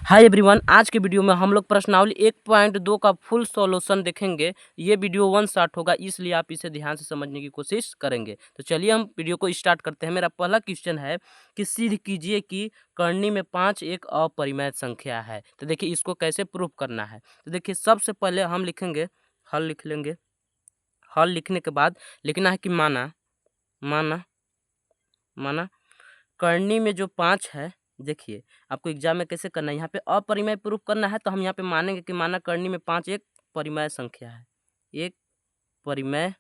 Hi everyone, आज के video में हम लोग प्रश्नावली 1.2 का फुल सॉल्यूशन देखेंगे। ये वीडियो वन शॉट होगा, इसलिए आप इसे ध्यान से समझने की कोशिश करेंगे। तो चलिए हम वीडियो को स्टार्ट करते हैं। मेरा पहला क्वेश्चन है कि सिद्ध कीजिए कि करनी में 5 एक अपरिमेय संख्या है। तो देखिए इसको कैसे प्रूफ करना है। तो देखिए सबसे पहले हम लिखेंगे, हल लिख लेंगे। हल लिखने के बाद लिखना है कि माना माना माना करनी में जो 5 है। देखिए आपको एग्जाम में कैसे करना है, यहाँ पे अपरिमेय प्रूफ करना है तो हम यहाँ पे मानेंगे कि माना करनी में 5 एक परिमेय संख्या है। एक परिमेय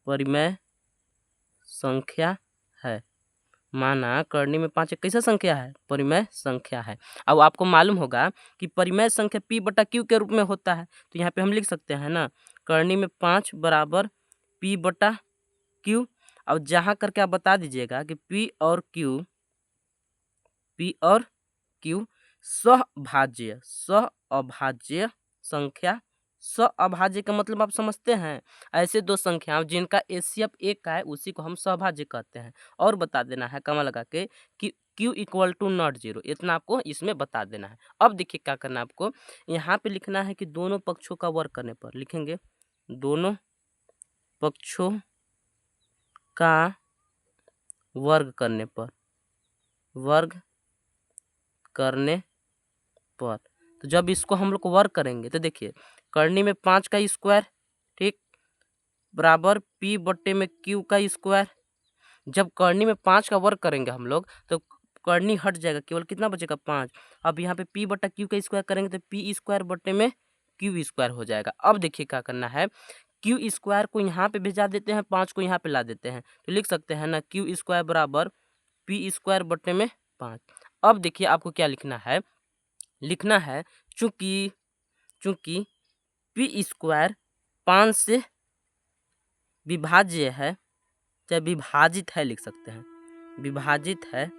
परिमेय संख्या है। माना करनी में 5 एक कैसा संख्या है, परिमेय संख्या है। अब आपको मालूम होगा कि परिमेय संख्या P बटा Q के रूप में होता है। तो यहाँ पे हम लिख सकते हैं ना, करनी में 5 बराबर P बटा Q। अब जहाँ करके आप बता दीजिएगा कि P और Q सहभाज्य सहअभाज्य संख्या। सहअभाज्य का मतलब आप समझते हैं, ऐसे दो संख्याओं जिनका एचसीएफ एक का है उसी को हम सहभाज्य कहते हैं। और बता देना है कमा लगा के कि Q equal to not zero, इतना आपको इसमें बता देना है। अब देखिए क्या करना है आपको, यहाँ पे लिखना है कि दोनों पक्षों का वर्ग करने पर लिखेंगे, दोनों पक्षों का वर्ग करने पर तो जब इसको हम लोग वर्क करेंगे तो देखिए करनी में 5 का स्क्वायर, ठीक, बराबर P बट्टे में Q का स्क्वायर। जब करनी में 5 का वर्क करेंगे हम लोग तो करनी हट जाएगा, केवल कितना बचेगा 5। अब यहाँ पे P बट्टा Q का स्क्वायर करेंगे तो P स्क्वायर बट्टे में Q स्क्वायर हो जाएगा। अब देखिए क्या करना है, Q स्क्वायर को यहाँ पे भेजा देते हैं, 5 को यहाँ पे ला देते हैं तो लिख सकते हैं ना Q स्क्वायर बराबर P स्क्वायर बट्टे में 5। अब देखिए आपको क्या लिखना है चूंकि P स्क्वायर 5 से विभाज्य है, चाहे विभाजित है लिख सकते हैं, विभाजित है,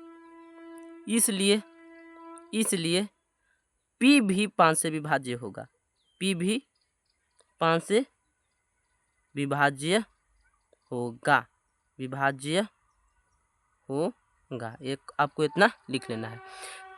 इसलिए P भी 5 से विभाज्य होगा। P भी 5 से विभाज्य होगा, एक आपको इतना लिख लेना है।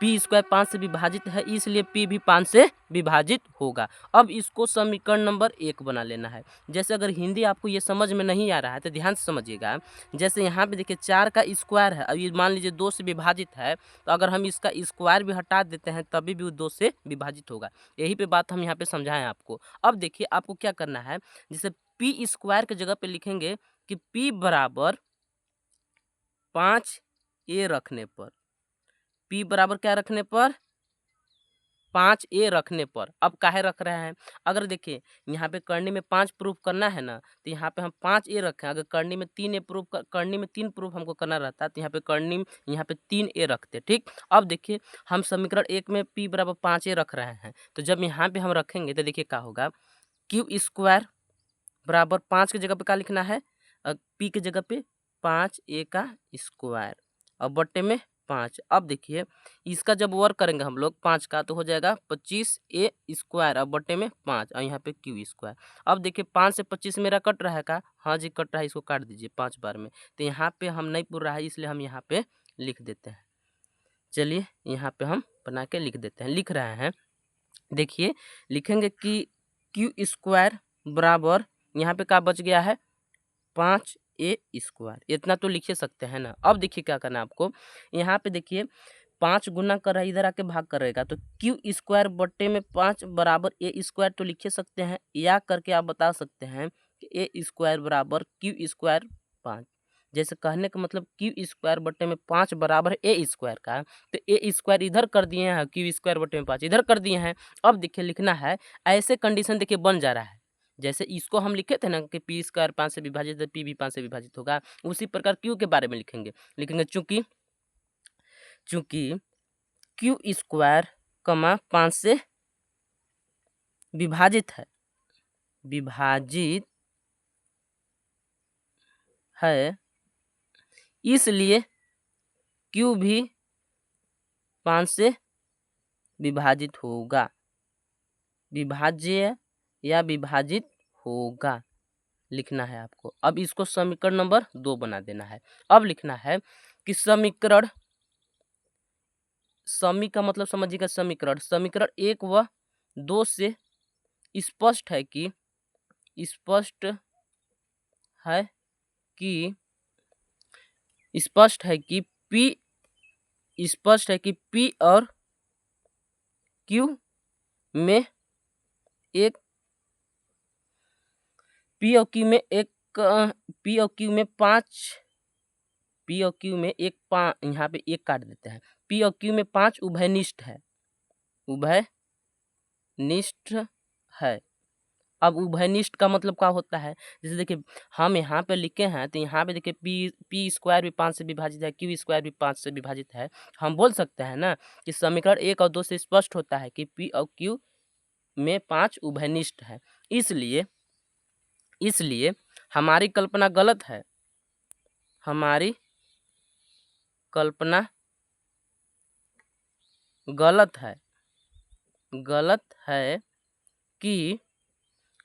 P स्क्वायर 5 से विभाजित है, इसलिए P भी 5 से विभाजित होगा। अब इसको समीकरण नंबर 1 बना लेना है। जैसे अगर हिंदी आपको ये समझ में नहीं आ रहा है तो ध्यान से समझिएगा। जैसे यहाँ पे देखिए 4 का स्क्वायर है, अब ये मान लीजिए 2 से विभाजित है, तो अगर हम इसका स्क्वायर भी हटा देते हैं तभी भी वो 2 से विभाजित होगा। यही पे बात हम यहाँ पे समझाएं आपको। अब देखिए आपको क्या करना है, जैसे P स्क्वायर की जगह पे लिखेंगे कि P बराबर 5a रखने पर, P बराबर क्या रखने पर, 5a रखने पर। अब काहे रख रहे हैं, अगर देखिए यहाँ पे करनी में 5 प्रूफ करना है ना, तो यहाँ पे हम 5a रखें। अगर करनी में 3 प्रूफ हमको करना रहता तो यहाँ पे यहाँ पे 3a रखते, ठीक। अब देखिए हम समीकरण 1 में P बराबर 5a रख रहे हैं, तो जब यहाँ पे हम रखेंगे तो देखिए क्या होगा, Q स्क्वायर बराबर 5 की जगह पे क्या लिखना है, P की जगह पे 5a का स्क्वायर और बट्टे में 5। अब देखिए इसका जब वर्क करेंगे हम लोग 5 का तो हो जाएगा 25a स्क्वायर और बट्टे में 5 और यहाँ पे Q स्क्वायर। अब देखिए 5 से 25 मेरा कट रहा है का, हाँ जी कट रहा है, इसको काट दीजिए 5 बार में। तो यहाँ पे हम नहीं पूर रहा है इसलिए हम यहाँ पे लिख देते हैं। चलिए यहाँ पे हम बना के लिख देते हैं, लिख रहे हैं। देखिए लिखेंगे कि Q स्क्वायर बराबर यहाँ पे क्या बच गया है, 5a स्क्वायर, इतना तो लिख सकते हैं ना। अब देखिए क्या करना है आपको, यहाँ पे देखिए 5 गुना कर रहा है, इधर आके भाग कर रहेगा तो Q स्क्वायर बट्टे में 5 बराबर a स्क्वायर तो लिख सकते हैं, या करके आप बता सकते हैं कि a स्क्वायर बराबर Q स्क्वायर 5। जैसे कहने का मतलब Q स्क्वायर बट्टे में 5 बराबर a स्क्वायर का, तो a स्क्वायर इधर कर दिए हैं, Q स्क्वायर बट्टे में 5 इधर कर दिए हैं। अब देखिए लिखना है, ऐसे कंडीशन देखिए बन जा रहा है। जैसे इसको हम लिखे थे ना कि P स्क्वायर 5 से विभाजित है, P भी 5 से विभाजित होगा, उसी प्रकार Q के बारे में लिखेंगे चूंकि Q स्क्वायर 5 से विभाजित है, इसलिए Q भी 5 से विभाजित होगा, विभाज्य या विभाजित होगा लिखना है आपको। अब इसको समीकरण नंबर 2 बना देना है। अब लिखना है कि समी का मतलब समझिएगा समीकरण। समीकरण 1 व 2 से स्पष्ट है कि स्पष्ट है कि स्पष्ट है कि P और Q में एक P और Q में एक P और Q में 5 P और Q में एक 5 यहाँ पे एक काट देते हैं। P और Q में 5 उभयनिष्ठ है। उभयनिष्ठ है। अब उभयनिष्ठ का मतलब क्या होता है? जैसे देखिए हम यहाँ पे लिखे हैं तो यहाँ पे देखिए पी स्क्वायर भी 5 से विभाजित है, क्यू स्क्वायर भी 5 से विभाजित है। हम बोल सकते हैं ना कि समीकरण 1 और 2 से स्पष्ट होता है कि पी और क्यू में 5 उभयनिष्ठ है। इसलिए हमारी कल्पना गलत है। हमारी कल्पना गलत है कि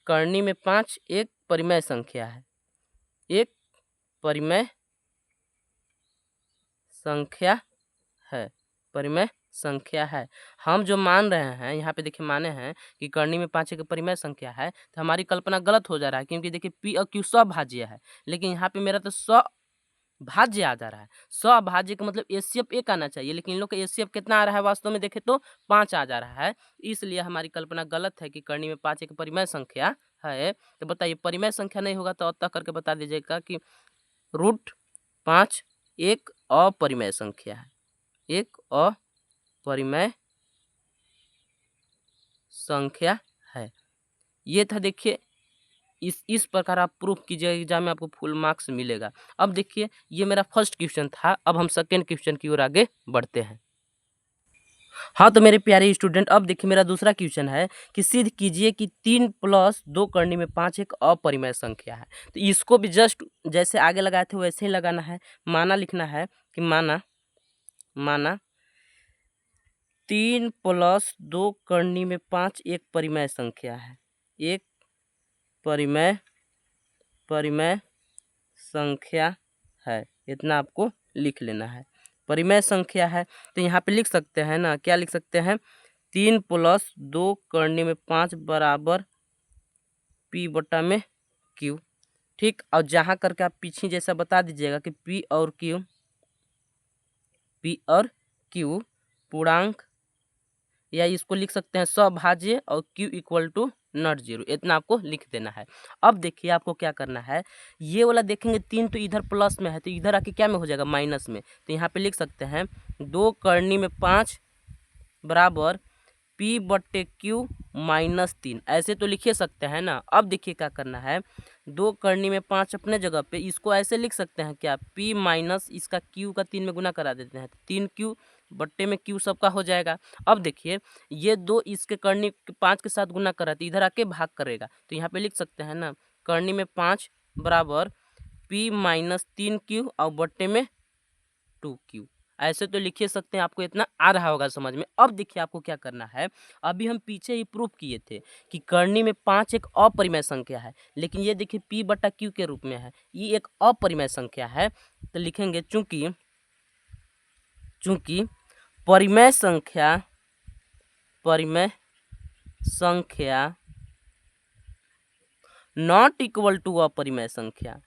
करनी में 5 एक परिमेय संख्या है। एक परिमेय संख्या है। हम जो मान रहे हैं यहाँ पे देखिए माने हैं कि करनी में 5 एक परिमेय संख्या है, तो हमारी कल्पना गलत हो जा रहा है क्योंकि देखिए पी और क्यू सभाज्य है, लेकिन यहाँ पे मेरा तो भाज्य आ जा रहा है। सभाज्य का मतलब एचसीएफ 1 आना चाहिए, लेकिन इन लोग का एचसीएफ कितना आ रहा है वास्तव में देखें तो 5 आ जा रहा है। इसलिए हमारी कल्पना गलत है कि करनी में 5 एक परिमेय संख्या है। तो बताइए परिमेय संख्या नहीं होगा तो अतः करके बता दीजिएगा कि √5 एक अपरिमेय संख्या है। एक अपरिमेय संख्या है। ये था देखिए इस प्रकार आप प्रूफ कीजिए, एग्जाम में आपको फुल मार्क्स मिलेगा। अब देखिए ये मेरा फर्स्ट क्वेश्चन था। अब हम सेकेंड क्वेश्चन की ओर आगे बढ़ते हैं। हाँ तो मेरे प्यारे स्टूडेंट, अब देखिए मेरा दूसरा क्वेश्चन है कि सिद्ध कीजिए कि 3 + 2 करनी में 5 एक अपरिमेय संख्या है। तो इसको भी जस्ट जैसे आगे लगाए थे वैसे ही लगाना है। माना लिखना है कि माना 3 + 2 करनी में 5 एक परिमेय संख्या है। एक परिमेय संख्या है। इतना आपको लिख लेना है। परिमेय संख्या है तो यहाँ पे लिख सकते हैं ना, क्या लिख सकते हैं? 3 + 2 करनी में 5 बराबर P/Q। ठीक, और जहाँ करके आप पीछे जैसा बता दीजिएगा कि P और Q पूर्णांक, या इसको लिख सकते हैं सभाज्य और Q = नॉट 0। इतना आपको लिख देना है। अब देखिए आपको क्या करना है, ये वाला देखेंगे 3 तो इधर प्लस में है तो इधर आके क्या में हो जाएगा? माइनस में। तो यहाँ पे लिख सकते हैं 2 करनी में 5 बराबर P/Q -3। ऐसे तो लिखे सकते हैं ना। अब देखिए क्या करना है, 2 करनी में 5 अपने जगह पे, इसको ऐसे लिख सकते हैं क्या? P माइनस इसका Q का 3 में गुना करा देते हैं, 3Q बट्टे में Q सबका हो जाएगा। अब देखिए ये 2 इसके करनी 5 के साथ गुना कर रहा है तो इधर आके भाग करेगा, तो यहाँ पे लिख सकते हैं ना करनी में 5 बराबर P -3Q और बट्टे में 2Q। ऐसे तो लिख सकते हैं, आपको इतना आ रहा होगा समझ में। अब देखिए आपको क्या करना है, अभी हम पीछे ही प्रूफ किए थे कि करनी में 5 एक अपरिमेय संख्या है, लेकिन ये देखिए P/Q के रूप में है, ये एक अपरिमेय संख्या है। तो लिखेंगे चूंकि परिमेय संख्या नॉट इक्वल टू अपरिमेय संख्या।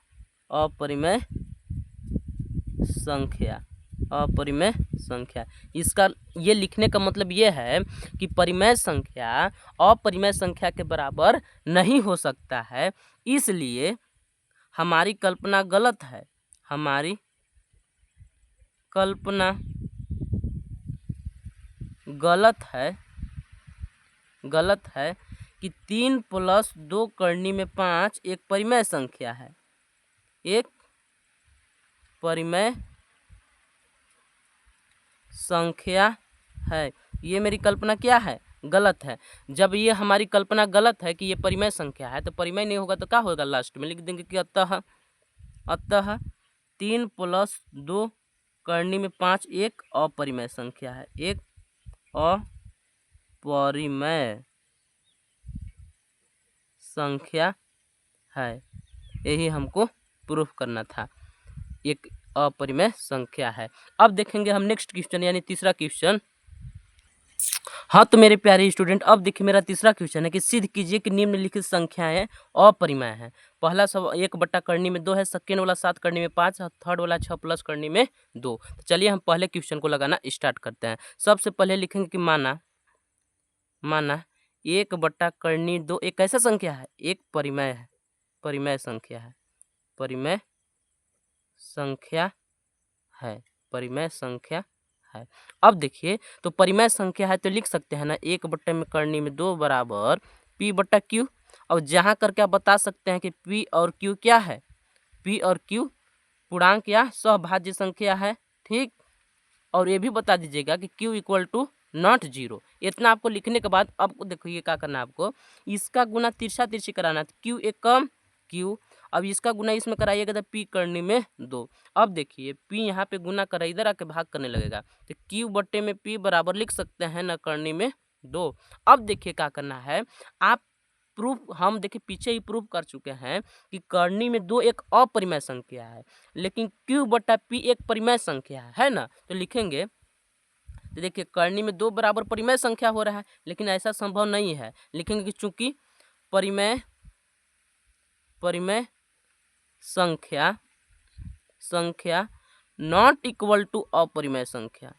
इसका ये लिखने का मतलब ये है कि परिमेय संख्या अपरिमेय संख्या के बराबर नहीं हो सकता है। इसलिए हमारी कल्पना गलत है। हमारी कल्पना गलत है कि 3 + 2 करनी में 5 एक परिमेय संख्या है। एक परिमेय संख्या है। ये मेरी कल्पना क्या है? गलत है। जब ये हमारी कल्पना गलत है कि ये परिमेय संख्या है, तो परिमेय नहीं होगा तो क्या होगा? लास्ट में लिख देंगे कि अतः 3 + 2 करनी में 5 एक अपरिमेय संख्या है। एक अपरिमेय संख्या है। यही हमको प्रूफ करना था, एक अपरिमेय संख्या है। अब देखेंगे हम नेक्स्ट क्वेश्चन यानी तीसरा क्वेश्चन। हाँ तो मेरे प्यारे स्टूडेंट, अब देखिए मेरा तीसरा क्वेश्चन है कि सिद्ध कीजिए कि निम्नलिखित संख्याएं अपरिमेय हैं। पहला सब 1 करनी में 2 है, सेकेंड वाला 7 करनी में 5, थर्ड वाला 6 प्लस करनी में 2। तो चलिए हम पहले क्वेश्चन को लगाना स्टार्ट करते हैं। सबसे पहले लिखेंगे कि माना 1/2 एक कैसा संख्या है, एक परिमेय है, परिमेय संख्या है, परिमेय संख्या है, परिमेय संख्या है। अब देखिए तो परिमेय संख्या है तो लिख सकते हैं ना 1/2 बराबर P/Q। और जहाँ करके आप बता सकते हैं कि P और Q क्या है, P और Q पूर्णांक या सहभाज्य संख्या है, ठीक। और ये भी बता दीजिएगा कि Q इक्वल टू नॉट 0। इतना आपको लिखने के बाद अब देखिए क्या करना है आपको, इसका गुना तिरछा तिरछी कराना है। Q एक कम Q, अब इसका गुना इसमें कराइएगा तो P करने में 2। अब देखिए P यहाँ पे गुना कर इधर आके भाग करने लगेगा तो Q बट्टे में P बराबर लिख सकते हैं न करने में 2। अब देखिए क्या करना है, आप प्रूफ हम देखिए पीछे ही प्रूफ कर चुके हैं कि करनी में 2 एक अपरिमेय संख्या है, लेकिन Q/P एक परिमेय संख्या है ना। तो लिखेंगे तो देखिए करनी में 2 बराबर परिमेय संख्या हो रहा है, लेकिन ऐसा संभव नहीं है। लिखेंगे कि चूंकि परिमेय संख्या नॉट इक्वल टू अपरिमेय संख्या।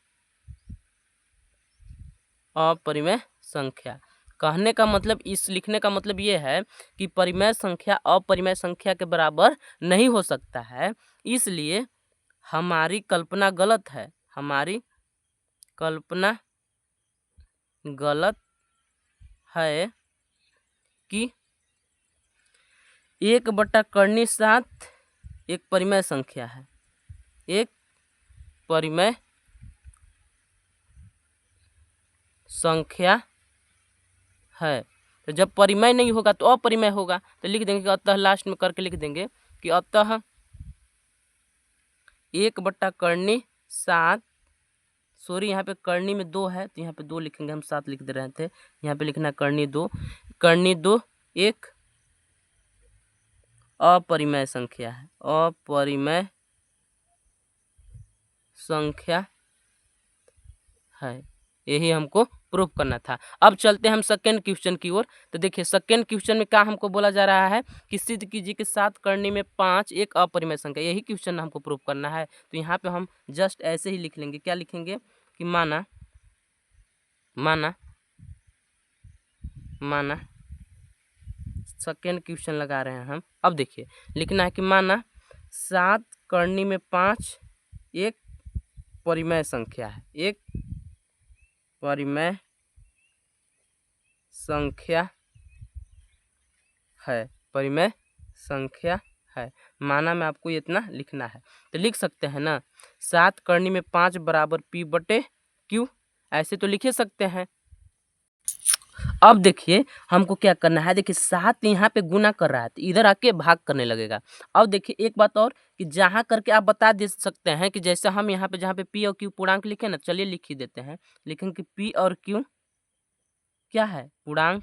कहने का मतलब, इस लिखने का मतलब ये है कि परिमेय संख्या अपरिमेय संख्या के बराबर नहीं हो सकता है। इसलिए हमारी कल्पना गलत है, हमारी कल्पना गलत है कि 1/7 एक परिमेय संख्या है, एक परिमेय संख्या है। तो जब परिमेय नहीं होगा तो अपरिमेय होगा, तो लिख देंगे कि अतः, लास्ट में करके लिख देंगे कि अतः 1/7, सॉरी यहाँ पे करनी में 2 है तो यहाँ पे 2 लिखेंगे, हम 7 लिख दे रहे थे, यहाँ पे लिखना करनी 2 एक अपरिमेय संख्या है, अपरिमेय संख्या है। यही हमको प्रूफ करना था। अब चलते हैं हम सेकेंड क्वेश्चन की ओर। तो देखिए सेकेंड क्वेश्चन में क्या हमको बोला जा रहा है कि सिद्ध कीजिए कि 7 करने में 5 एक अपरिमेय संख्या, यही क्वेश्चन हमको प्रूफ करना है। तो यहाँ पे हम जस्ट ऐसे ही लिख लेंगे, क्या लिखेंगे कि माना सेकेंड क्वेश्चन लगा रहे हैं हम। अब देखिए लिखना है कि माना 7 करनी में 5 एक परिमेय संख्या है, एक परिमेय संख्या है, परिमेय संख्या है। माना में आपको इतना लिखना है, तो लिख सकते हैं ना 7 करनी में 5 बराबर P/Q, ऐसे तो लिख सकते हैं। अब देखिए हमको क्या करना है, देखिए 7 यहाँ पे गुना कर रहा है तो इधर आके भाग करने लगेगा। अब देखिए एक बात और कि जहाँ करके आप बता दे सकते हैं कि जैसे हम यहाँ पे जहाँ पे P और Q पूर्णांक लिखे ना, चलिए लिख ही देते हैं। लिखेंगे कि P और Q क्या है, पूर्णांक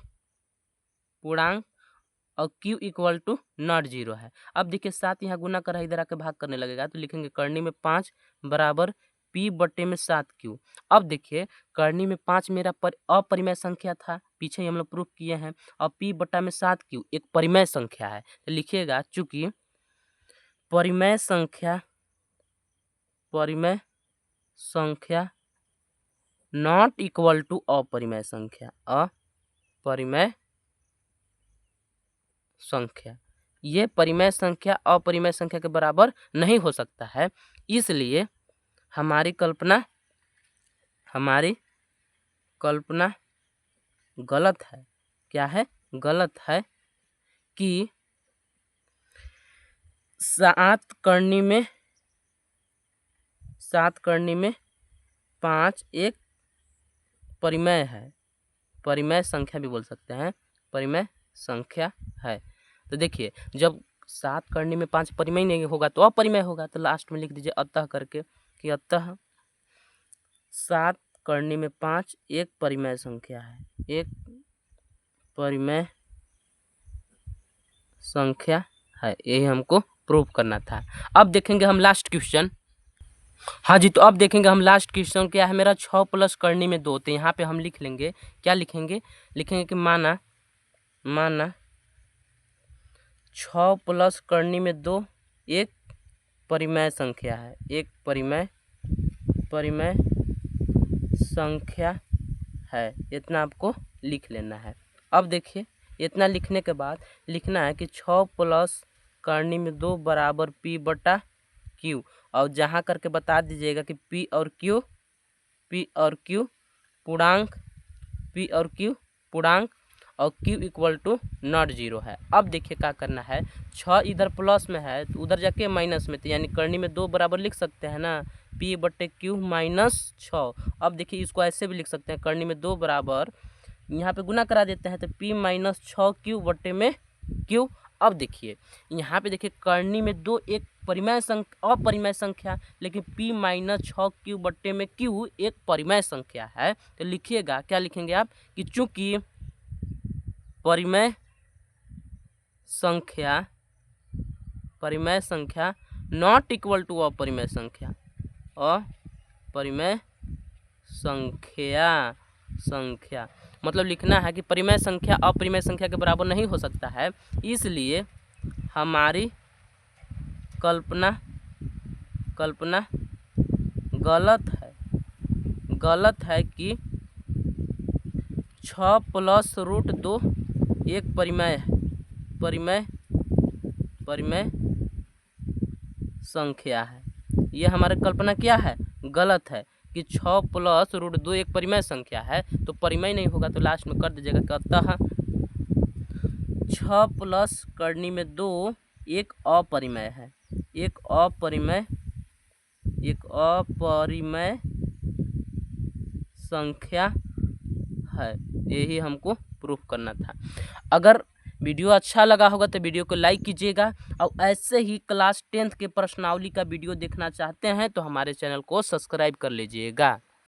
और Q इक्वल टू नॉट 0 है। अब देखिए 7 यहाँ गुना कर रहा है, इधर आके भाग करने लगेगा, तो लिखेंगे करनी में 5 बराबर P/7Q। अब देखिए करनी में 5 मेरा अपरिमेय संख्या था, पीछे ही हम लोग प्रूफ किए हैं, और P/7Q एक परिमेय संख्या है। तो लिखिएगा चूंकि परिमेय संख्या नॉट इक्वल टू अपरिमेय संख्या, ये परिमेय संख्या अपरिमेय संख्या के बराबर नहीं हो सकता है। इसलिए हमारी कल्पना गलत है। क्या है, गलत है कि 7 करनी में 5 एक परिमेय है, परिमेय संख्या भी बोल सकते हैं, परिमेय संख्या है। तो देखिए जब 7 करने में 5 परिमेय नहीं होगा तो अपरिमेय होगा, तो लास्ट में लिख दीजिए अतः करके कि अतः 7 करने में 5 एक परिमेय संख्या है, एक परिमेय संख्या है। यही हमको प्रूव करना था। अब देखेंगे हम लास्ट क्वेश्चन। हाँ जी, तो अब देखेंगे हम लास्ट क्वेश्चन क्या है मेरा 6 प्लस करनी में 2। तो यहाँ पे हम लिख लेंगे, क्या लिखेंगे, लिखेंगे कि माना 6 प्लस करनी में 2 एक परिमेय संख्या है, एक परिमेय संख्या है। इतना आपको लिख लेना है। अब देखिए इतना लिखने के बाद लिखना है कि 6 प्लस करनी में 2 बराबर P बटा Q, और जहाँ करके बता दीजिएगा कि P और Q पूर्णांक और Q इक्वल टू नॉट 0 है। अब देखिए क्या करना है, 6 इधर प्लस में है तो उधर जाके माइनस में, तो यानी करनी में 2 बराबर लिख सकते हैं ना, P बटे Q माइनस 6। अब देखिए इसको ऐसे भी लिख सकते हैं, करनी में 2 बराबर, यहाँ पे गुना करा देते हैं तो P माइनस 6 Q बटे में Q। अब देखिए यहाँ पे देखिए करनी में 2 एक अपरिमेय संख्या, लेकिन P माइनस 6 Q बटे में Q एक परिमेय संख्या है। तो लिखिएगा, क्या लिखेंगे आप कि चूंकि परिमेय संख्या नॉट इक्वल टू अपरिमेय संख्या मतलब लिखना है कि परिमेय संख्या अपरिमेय संख्या के बराबर नहीं हो सकता है, इसलिए हमारी कल्पना गलत है कि 6 प्लस रूट 2 एक परिमेय संख्या है। ये हमारी कल्पना क्या है, गलत है कि 6 प्लस रूट 2 एक परिमेय संख्या है, तो परिमेय नहीं होगा तो लास्ट में कर दीजिएगा कि अतः 6 प्लस करनी में 2 एक अपरिमेय है, एक अपरिमेय संख्या है। यही हमको प्रूफ करना था। अगर वीडियो अच्छा लगा होगा तो वीडियो को लाइक कीजिएगा, और ऐसे ही क्लास 10th के प्रश्नावली का वीडियो देखना चाहते हैं तो हमारे चैनल को सब्सक्राइब कर लीजिएगा।